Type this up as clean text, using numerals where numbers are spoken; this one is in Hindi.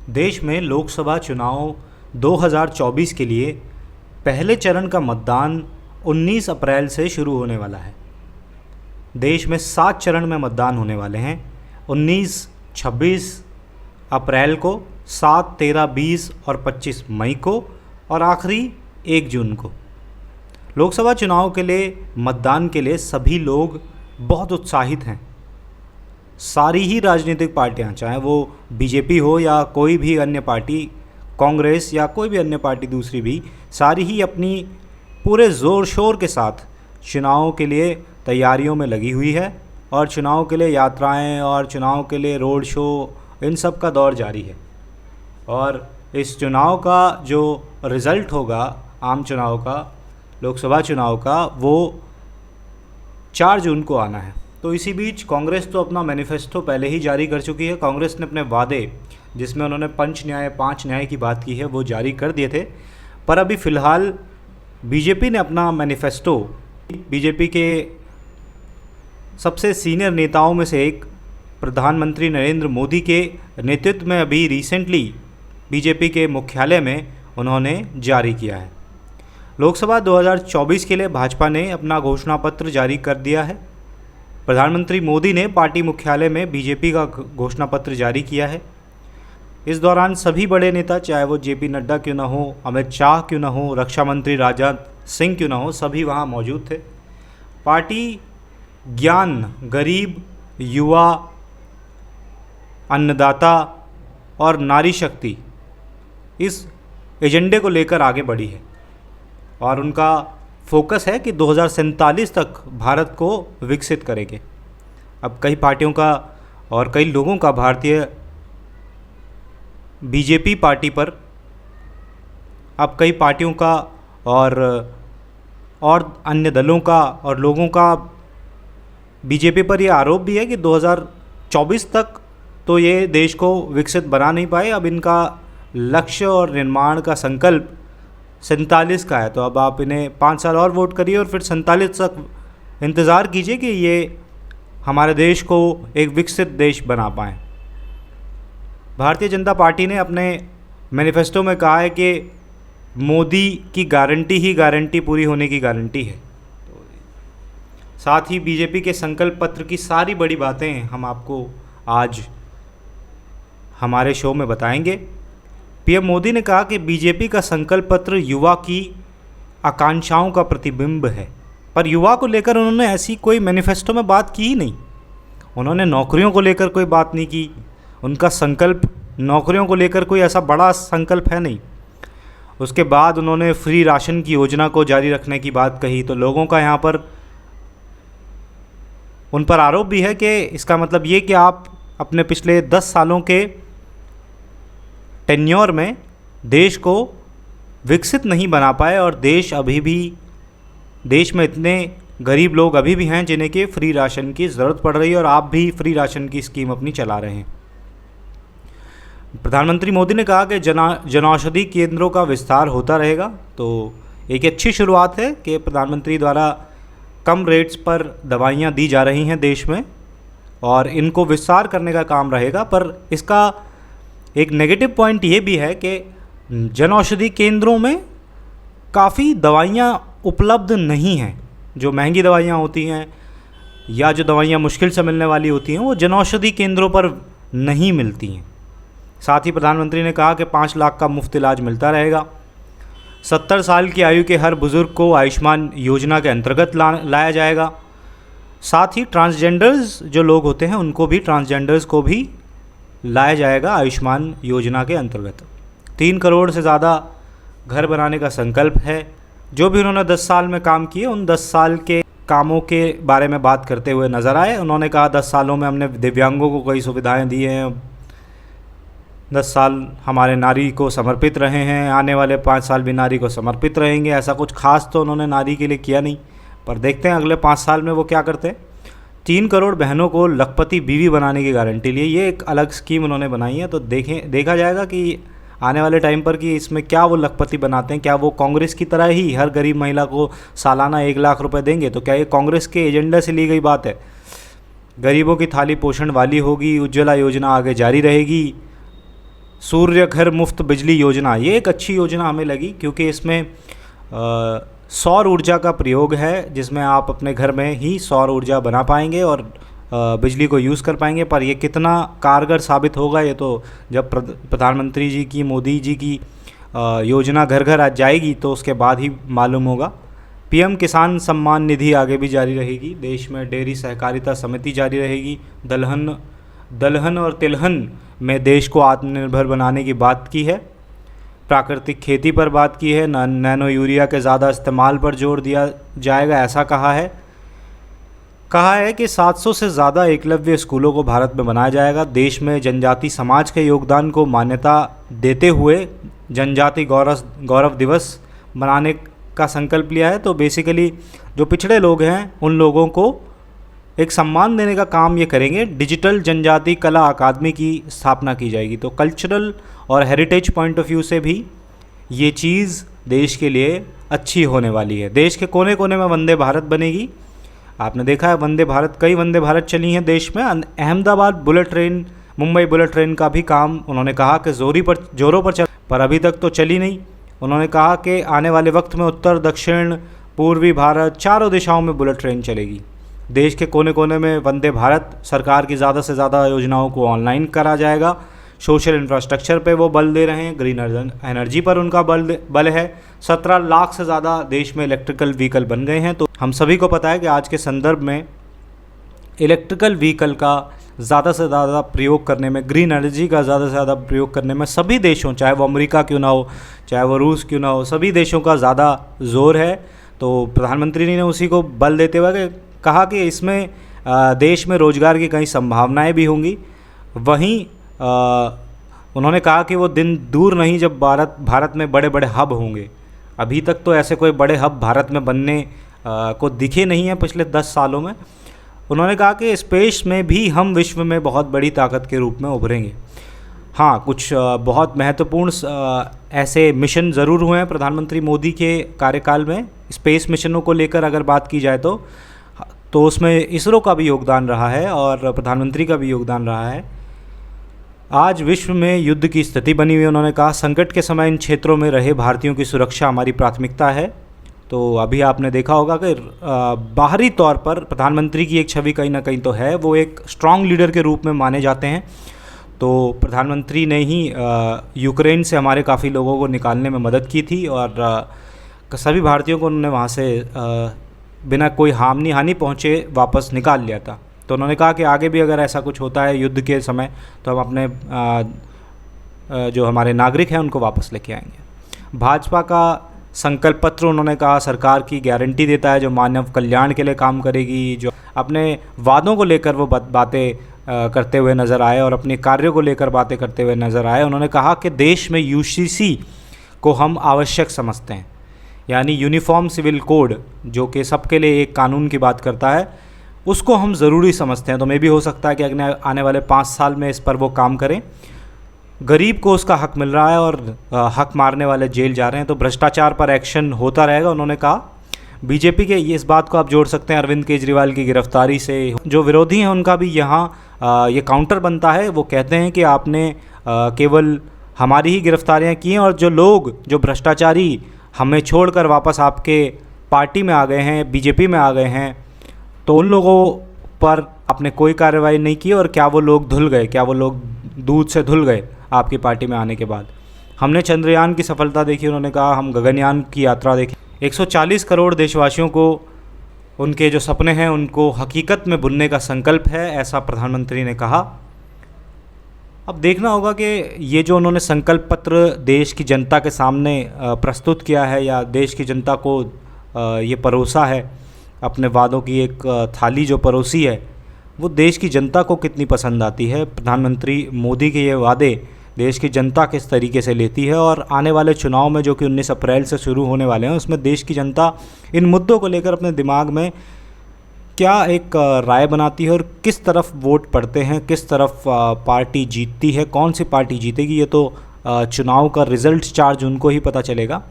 देश में लोकसभा चुनाव 2024 के लिए पहले चरण का मतदान 19 अप्रैल से शुरू होने वाला है। देश में 7 चरण में मतदान होने वाले हैं। 19, 26 अप्रैल को, 7, 13, 20 और 25 मई को और आखिरी 1 जून को। लोकसभा चुनाव के लिए मतदान के लिए सभी लोग बहुत उत्साहित हैं। सारी ही राजनीतिक पार्टियां, चाहे वो बीजेपी हो या कोई भी अन्य पार्टी, कांग्रेस या कोई भी अन्य पार्टी दूसरी भी, सारी ही अपनी पूरे ज़ोर शोर के साथ चुनाव के लिए तैयारियों में लगी हुई है और चुनाव के लिए यात्राएं और चुनाव के लिए रोड शो, इन सब का दौर जारी है। और इस चुनाव का जो रिज़ल्ट होगा, आम चुनाव का, लोकसभा चुनाव का, वो 4 जून को आना है। तो इसी बीच कांग्रेस तो अपना मैनिफेस्टो पहले ही जारी कर चुकी है। कांग्रेस ने अपने वादे, जिसमें उन्होंने पंच न्याय, 5 न्याय की बात की है, वो जारी कर दिए थे। पर अभी फ़िलहाल बीजेपी ने अपना मैनिफेस्टो, बीजेपी के सबसे सीनियर नेताओं में से एक प्रधानमंत्री नरेंद्र मोदी के नेतृत्व में अभी रिसेंटली बीजेपी के मुख्यालय में उन्होंने जारी किया है। लोकसभा 2024 के लिए भाजपा ने अपना घोषणा पत्र जारी कर दिया है। प्रधानमंत्री मोदी ने पार्टी मुख्यालय में बीजेपी का घोषणा पत्र जारी किया है। इस दौरान सभी बड़े नेता, चाहे वो जेपी नड्डा क्यों ना हो, अमित शाह क्यों ना हो, रक्षा मंत्री राजनाथ सिंह क्यों ना हो, सभी वहाँ मौजूद थे। पार्टी ज्ञान, गरीब, युवा, अन्नदाता और नारी शक्ति, इस एजेंडे को लेकर आगे बढ़ी है और उनका फोकस है कि 2047 तक भारत को विकसित करेंगे। अब कई पार्टियों का और कई लोगों का भारतीय बीजेपी पार्टी पर, अब कई पार्टियों का और अन्य दलों का और लोगों का बीजेपी पर यह आरोप भी है कि 2024 तक तो ये देश को विकसित बना नहीं पाए। अब इनका लक्ष्य और निर्माण का संकल्प 47 का है। तो अब आप इन्हें 5 साल और वोट करिए और फिर 47 तक इंतज़ार कीजिए कि ये हमारे देश को एक विकसित देश बना पाएँ। भारतीय जनता पार्टी ने अपने मैनिफेस्टो में कहा है कि मोदी की गारंटी ही गारंटी पूरी होने की गारंटी है। साथ ही बीजेपी के संकल्प पत्र की सारी बड़ी बातें हम आपको आज हमारे शो में बताएंगे। पीएम मोदी ने कहा कि बीजेपी का संकल्प पत्र युवा की आकांक्षाओं का प्रतिबिंब है, पर युवा को लेकर उन्होंने ऐसी कोई मैनिफेस्टो में बात की ही नहीं। उन्होंने नौकरियों को लेकर कोई बात नहीं की। उनका संकल्प नौकरियों को लेकर कोई ऐसा बड़ा संकल्प है नहीं। उसके बाद उन्होंने फ्री राशन की योजना को जारी रखने की बात कही। तो लोगों का यहाँ पर उन पर आरोप भी है कि इसका मतलब ये कि आप अपने पिछले 10 सालों के टेन्योर में देश को विकसित नहीं बना पाए और देश में इतने गरीब लोग अभी भी हैं जिन्हें कि फ्री राशन की ज़रूरत पड़ रही है और आप भी फ्री राशन की स्कीम अपनी चला रहे हैं। प्रधानमंत्री मोदी ने कहा कि जनऔषधि केंद्रों का विस्तार होता रहेगा। तो एक अच्छी शुरुआत है कि प्रधानमंत्री द्वारा कम रेट्स पर दवाइयाँ दी जा रही हैं देश में और इनको विस्तार करने का काम रहेगा। पर इसका एक नेगेटिव पॉइंट ये भी है कि जनऔषधि केंद्रों में काफ़ी दवाइयाँ उपलब्ध नहीं हैं। जो महंगी दवाइयाँ होती हैं या जो दवाइयाँ मुश्किल से मिलने वाली होती हैं, वो जनऔषधि केंद्रों पर नहीं मिलती हैं। साथ ही प्रधानमंत्री ने कहा कि 5 लाख का मुफ्त इलाज मिलता रहेगा। 70 साल की आयु के हर बुज़ुर्ग को आयुष्मान योजना के अंतर्गत लाया जाएगा। साथ ही ट्रांसजेंडर्स जो लोग होते हैं उनको भी, ट्रांसजेंडर्स को भी लाया जाएगा आयुष्मान योजना के अंतर्गत। 3 करोड़ से ज़्यादा घर बनाने का संकल्प है। जो भी उन्होंने 10 साल में काम किए, उन 10 साल के कामों के बारे में बात करते हुए नज़र आए। उन्होंने कहा 10 सालों में हमने दिव्यांगों को कई सुविधाएं दी हैं, 10 साल हमारे नारी को समर्पित रहे हैं, आने वाले 5 साल भी नारी को समर्पित रहेंगे। ऐसा कुछ खास तो उन्होंने नारी के लिए किया नहीं, पर देखते हैं अगले 5 साल में वो क्या करते हैं। 3 करोड़ बहनों को लखपति बीवी बनाने की गारंटी लिए, ये एक अलग स्कीम उन्होंने बनाई है। तो देखा जाएगा कि आने वाले टाइम पर कि इसमें क्या वो लखपति बनाते हैं। क्या वो कांग्रेस की तरह ही हर गरीब महिला को सालाना 1 लाख रुपए देंगे? तो क्या ये कांग्रेस के एजेंडा से ली गई बात है? गरीबों की थाली पोषण वाली होगी, उज्ज्वला योजना आगे जारी रहेगी, सूर्य घर मुफ्त बिजली योजना, ये एक अच्छी योजना हमें लगी, क्योंकि इसमें सौर ऊर्जा का प्रयोग है, जिसमें आप अपने घर में ही सौर ऊर्जा बना पाएंगे और बिजली को यूज़ कर पाएंगे। पर ये कितना कारगर साबित होगा, ये तो जब प्रधानमंत्री जी की, मोदी जी की योजना घर घर आ जाएगी तो उसके बाद ही मालूम होगा। पीएम किसान सम्मान निधि आगे भी जारी रहेगी। देश में डेयरी सहकारिता समिति जारी रहेगी। दलहन और तिलहन में देश को आत्मनिर्भर बनाने की बात की है। प्राकृतिक खेती पर बात की है। नैनो यूरिया के ज़्यादा इस्तेमाल पर जोर दिया जाएगा, ऐसा कहा है कि 700 से ज़्यादा एकलव्य स्कूलों को भारत में बनाया जाएगा। देश में जनजाति समाज के योगदान को मान्यता देते हुए जनजाति गौरव दिवस मनाने का संकल्प लिया है। तो बेसिकली जो पिछड़े लोग हैं उन लोगों को एक सम्मान देने का काम ये करेंगे। डिजिटल जनजाति कला अकादमी की स्थापना की जाएगी। तो कल्चरल और हेरिटेज पॉइंट ऑफ व्यू से भी ये चीज़ देश के लिए अच्छी होने वाली है। देश के कोने कोने में वंदे भारत बनेगी। आपने देखा है वंदे भारत, कई वंदे भारत चली हैं देश में। Ahmedabad bullet train, Mumbai bullet train का भी काम उन्होंने कहा कि जोरों पर चल, पर अभी तक तो चली नहीं। उन्होंने कहा कि आने वाले वक्त में उत्तर, दक्षिण, पूर्वी भारत, चारों दिशाओं में बुलेट ट्रेन चलेगी। देश के कोने कोने में वंदे भारत, सरकार की ज़्यादा से ज़्यादा योजनाओं को ऑनलाइन करा जाएगा। सोशल इंफ्रास्ट्रक्चर पे वो बल दे रहे हैं। ग्रीन एनर्जी पर उनका बल है। 17 लाख से ज़्यादा देश में इलेक्ट्रिकल व्हीकल बन गए हैं। तो हम सभी को पता है कि आज के संदर्भ में इलेक्ट्रिकल व्हीकल का ज़्यादा से ज़्यादा प्रयोग करने में, ग्रीन एनर्जी का ज़्यादा से ज़्यादा प्रयोग करने में सभी देशों, चाहे वो अमेरिका क्यों ना हो, चाहे वो रूस क्यों ना हो, सभी देशों का ज़्यादा जोर है। तो प्रधानमंत्री ने उसी को बल देते हुए कहा कि इसमें देश में रोज़गार की कई संभावनाएं भी होंगी। वहीं उन्होंने कहा कि वो दिन दूर नहीं जब भारत में बड़े बड़े हब होंगे। अभी तक तो ऐसे कोई बड़े हब भारत में बनने को दिखे नहीं हैं पिछले 10 सालों में। उन्होंने कहा कि स्पेस में भी हम विश्व में बहुत बड़ी ताकत के रूप में उभरेंगे। हाँ, कुछ बहुत महत्वपूर्ण ऐसे मिशन ज़रूर हुए हैं प्रधानमंत्री मोदी के कार्यकाल में। स्पेस मिशनों को लेकर अगर बात की जाए तो उसमें इसरो का भी योगदान रहा है और प्रधानमंत्री का भी योगदान रहा है। आज विश्व में युद्ध की स्थिति बनी हुई है। उन्होंने कहा संकट के समय इन क्षेत्रों में रहे भारतीयों की सुरक्षा हमारी प्राथमिकता है। तो अभी आपने देखा होगा कि बाहरी तौर पर प्रधानमंत्री की एक छवि कहीं ना कहीं तो है, वो एक स्ट्रॉन्ग लीडर के रूप में माने जाते हैं। तो प्रधानमंत्री ने ही यूक्रेन से हमारे काफ़ी लोगों को निकालने में मदद की थी और सभी भारतीयों को उन्होंने वहाँ से बिना कोई हानि पहुँचे वापस निकाल लिया था। तो उन्होंने कहा कि आगे भी अगर ऐसा कुछ होता है युद्ध के समय तो हम अपने जो हमारे नागरिक हैं उनको वापस लेके आएंगे। भाजपा का संकल्प पत्र उन्होंने कहा सरकार की गारंटी देता है जो मानव कल्याण के लिए काम करेगी, जो अपने वादों को लेकर वो बातें करते हुए नज़र आए और अपने कार्यों को लेकर बातें करते हुए नज़र आए। उन्होंने कहा कि देश में यूसीसी को हम आवश्यक समझते हैं, यानी यूनिफॉर्म सिविल कोड, जो कि सबके लिए एक कानून की बात करता है, उसको हम ज़रूरी समझते हैं। तो मे भी हो सकता है कि आने वाले 5 साल में इस पर वो काम करें। गरीब को उसका हक मिल रहा है और हक मारने वाले जेल जा रहे हैं। तो भ्रष्टाचार पर एक्शन होता रहेगा उन्होंने कहा। बीजेपी के इस बात को आप जोड़ सकते हैं अरविंद केजरीवाल की गिरफ्तारी से। जो विरोधी हैं उनका भी यहाँ ये काउंटर बनता है। वो कहते हैं कि आपने केवल हमारी ही गिरफ्तारियाँ की हैं और जो लोग, जो भ्रष्टाचारी हमें छोड़कर वापस आपके पार्टी में आ गए हैं, बीजेपी में आ गए हैं, तो उन लोगों पर आपने कोई कार्रवाई नहीं की। और क्या वो लोग धुल गए, क्या वो लोग दूध से धुल गए आपकी पार्टी में आने के बाद? हमने चंद्रयान की सफलता देखी, उन्होंने कहा हम गगनयान की यात्रा देखी। 140 करोड़ देशवासियों को उनके जो सपने हैं उनको हकीकत में बुनने का संकल्प है, ऐसा प्रधानमंत्री ने कहा। अब देखना होगा कि ये जो उन्होंने संकल्प पत्र देश की जनता के सामने प्रस्तुत किया है या देश की जनता को ये परोसा है, अपने वादों की एक थाली जो परोसी है, वो देश की जनता को कितनी पसंद आती है। प्रधानमंत्री मोदी के ये वादे देश की जनता किस तरीके से लेती है और आने वाले चुनाव में जो कि 19 अप्रैल से शुरू होने वाले हैं उसमें देश की जनता इन मुद्दों को लेकर अपने दिमाग में क्या एक राय बनाती है और किस तरफ वोट पड़ते हैं, किस तरफ पार्टी जीतती है, कौन सी पार्टी जीतेगी, ये तो चुनाव का रिज़ल्ट 4 जून को ही पता चलेगा।